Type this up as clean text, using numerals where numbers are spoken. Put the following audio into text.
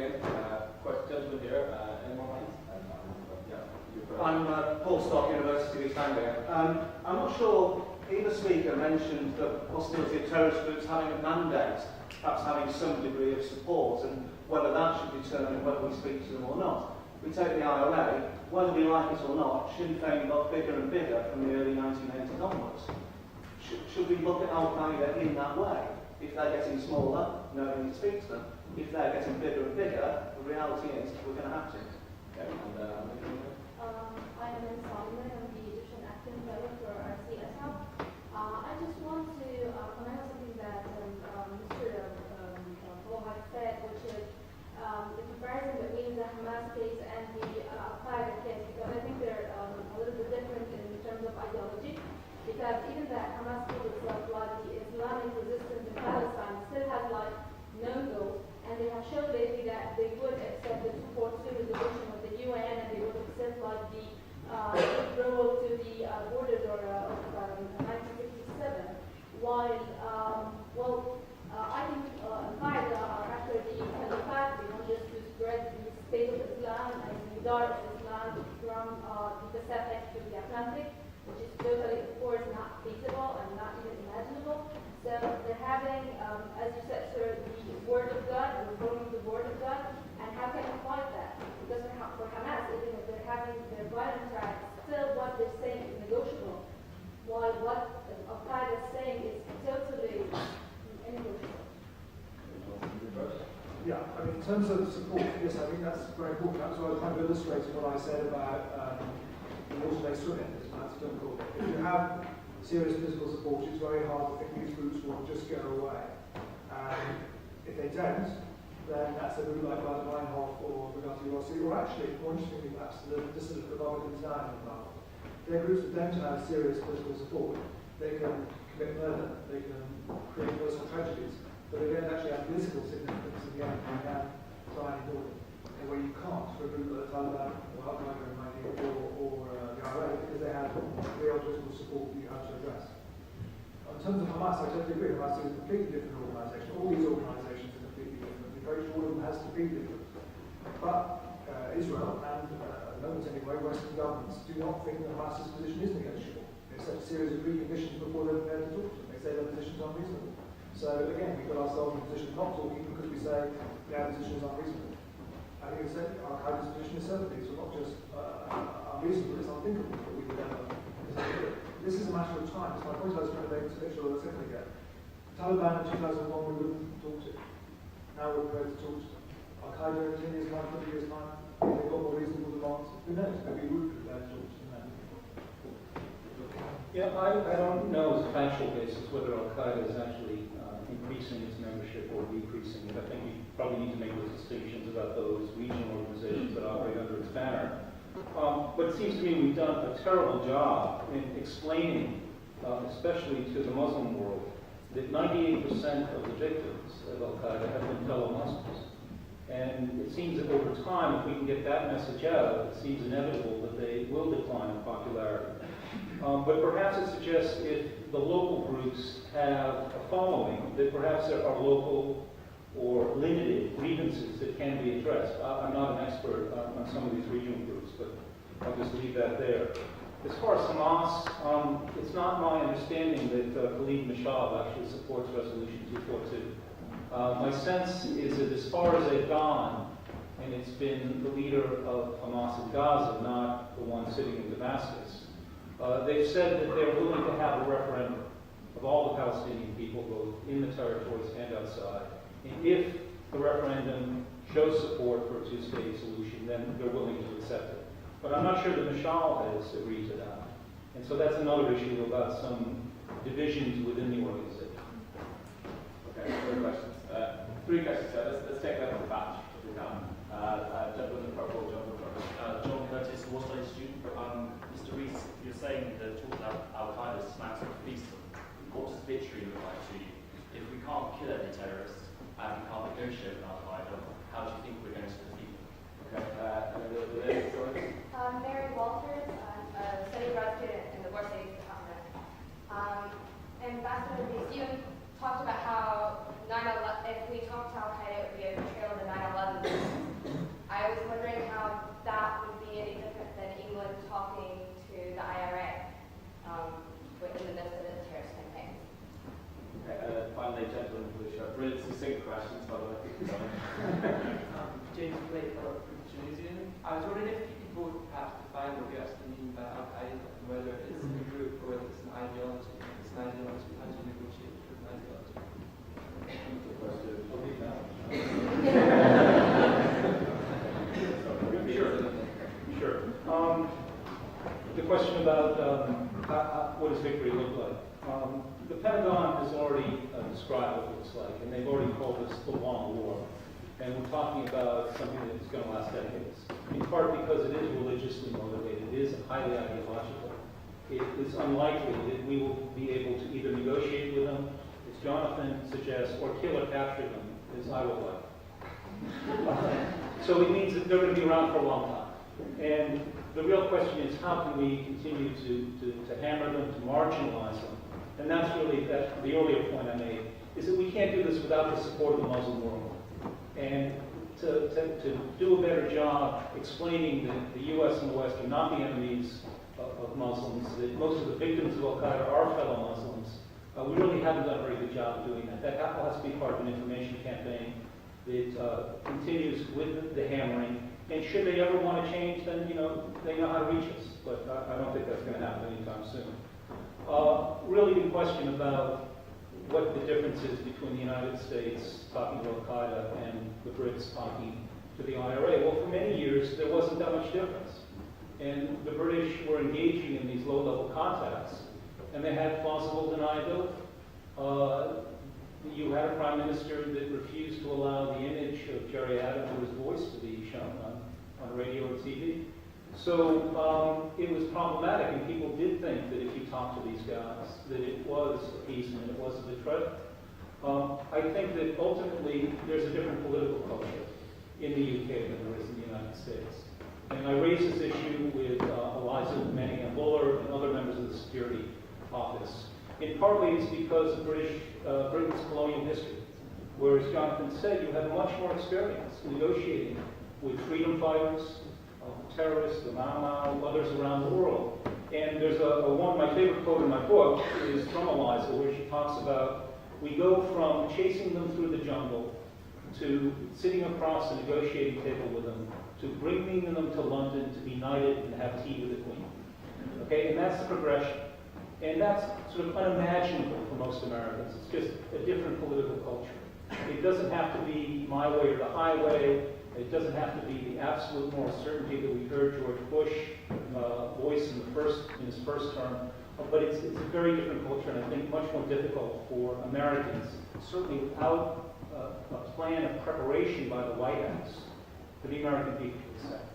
again. Gentleman here. Any more hands? I'm Paul Stock, University of East Anglia. I'm not sure either speaker mentioned the possibility of terrorist groups having a mandate, perhaps having some degree of support, and whether that should determine whether we speak to them or not. We take the IRA, whether we like it or not, Sinn Féin got bigger and bigger from the early 1980s onwards. Should we look at Al-Qaeda in that way? If they're getting smaller, no need to speak to them. If they're getting bigger and bigger, the reality is we're going to have to. Okay, I am in Solomon. I'm the Egyptian Acting Fellow for ICSR. I just want to comment on something that Mr. Paul had said, which is the comparison between the Hamas case and the Al-Qaeda case, because I think they're a little bit different in terms of ideology. Because even the Hamas case itself, like the Islamic resistance in Palestine, still has like no goals, and they have shown lately that they would accept the 242 resolution of the UN, and they would accept like the withdrawal to the borders of 1967. While, I think Qaeda are after the Caliphate, they want just to spread the state of Islam and the Dar of Islam from the Pacific to the Atlantic, which is totally, of course, not feasible and not even imaginable. So they're having, as you said, sir, the word of God, we're following the word of God, and how can we fight that? Because for Hamas, even if they're having their violent tracks, still what they're saying is negotiable, while what Al-Qaeda is saying is totally negotiable. Yeah, I mean, in terms of support, yes, I think that's very important. That's why I was trying to illustrate what I said about the water-based swimming, as it's been called. If you have serious physical support, it's very hard to think these groups will just go away. If they don't, then that's a group like Meinhof or Bugatti Rossi, or actually, more interestingly perhaps, the dissident Republicans down in the Parliament. They're groups that don't have serious political support. They can commit murder, they can create personal tragedies, but they don't actually have political significance in the end. You can try and ignore them. In a way you can't for a group like the Taliban or Al-Qaeda in my view, or the IRA, because they have real political support that you have to address. In terms of Hamas, I totally agree. Hamas is a completely different organisation. All these organisations are completely different. The approach to all of them has to be different. But Israel and, at the moment anyway, Western governments do not think that Hamas's position is negotiable. They set a series of preconditions before they're prepared to talk to them. They say their position is unreasonable. So again, we put ourselves in a position of not talking because we say their position is unreasonable. I think it's Al-Qaeda's position is certainly, so not just unreasonable, it's unthinkable that we would ever. This is a matter of time. It's my point I was trying to make to make sure that's simple again. Taliban in 2001 we wouldn't talk to. Now we're prepared to talk to them. Al-Qaeda in 10 years' time, 20 years' time, they've got more reasonable demands. Who knows? Maybe we would be prepared to talk to them then. Yeah, I don't know as a factual basis whether Al-Qaeda is actually increasing its membership or decreasing it. I think we probably need to make those distinctions about those regional organizations that operate under its banner. But it seems to me we've done a terrible job in explaining, especially to the Muslim world, that 98% of the victims of Al-Qaeda have been fellow Muslims. And it seems that over time, if we can get that message out, it seems inevitable that they will decline in popularity. But perhaps it suggests if the local groups have a following, that perhaps there are local or limited grievances that can be addressed. I'm not an expert on some of these regional groups, but I'll just leave that there. As far as Hamas, it's not my understanding that Khalid Mashab actually supports Resolution 242. My sense is that as far as they've gone, and it's been the leader of Hamas in Gaza, not the one sitting in Damascus, they've said that they're willing to have a referendum of all the Palestinian people, both in the territories and outside. And if the referendum shows support for a two-state solution, then they're willing to accept it. But I'm not sure that Mashal has agreed to that. And so that's another issue about some divisions within the organization. Okay, further questions? Three questions, sir. Let's take that on the batch, if we can. Gentleman in purple, gentleman in purple. John Curtis, Water Institute. Mr. Rees, you're saying that talking about Al-Qaeda smacks of peace. What does victory look like to you? If we can't kill any terrorists and we can't negotiate with Al-Qaeda, how do you think we're going to defeat them? Okay, Mary Walters, I'm a study grad student in the War Studies Department. Ambassador Rees, you talked about how if we talked to Al-Qaeda, it would be a betrayal of the 9/11 I was wondering if you could both perhaps define what you actually mean by Al-Qaeda, and whether it's a group or whether it's an ideology. If it's an ideology, how do you negotiate with an ideology? Sure. The question about what does victory look like? The Pentagon has already described what it looks like, and they've already called this the long war. And we're talking about something that's going to last decades, in part because it is religiously motivated. It is highly ideological. It is unlikely that we will be able to either negotiate with them, as Jonathan suggests, or kill or capture them, as I would like. So it means that they're going to be around for a long time. And the real question is, how can we continue to hammer them, to marginalize them? And that's really the earlier point I made, is that we can't do this without the support of the Muslim world. And to do a better job explaining that the U.S. and the West are not the enemies of Muslims, that most of the victims of Al-Qaeda are fellow Muslims, we really haven't done a very good job of doing that. That has to be part of an information campaign that continues with the hammering. And should they ever want to change, then they know how to reach us. But I don't think that's going to happen anytime soon. Really the question about what the difference is between the United States talking to Al-Qaeda and the Brits talking to the IRA. Well, for many years, there wasn't that much difference. And the British were engaging in these low-level contacts, and they had plausible deniability. You had a prime minister that refused to allow the image of Jerry Adams or his voice to be shown on radio or TV. So it was problematic, and people did think that if you talked to these guys, that it was appeasement, it was a betrayal. I think that ultimately there's a different political culture in the UK than there is in the United States. And I raised this issue with Eliza Manningham-Buller and other members of the Security Office. And partly it's because of Britain's colonial history, where, as Jonathan said, you have much more experience negotiating with freedom fighters, terrorists, the Mau Mau, others around the world. And there's my favorite quote in my book is from Eliza, where she talks about, we go from chasing them through the jungle to sitting across the negotiating table with them, to bringing them to London to be knighted and have tea with the Queen. Okay, and that's the progression. And that's sort of unimaginable for most Americans. It's just a different political culture. It doesn't have to be my way or the highway. It doesn't have to be the absolute moral certainty that we heard George Bush voice in his first term. But it's a very different culture, and I think much more difficult for Americans, certainly without a plan of preparation by the White House, for the American people to accept.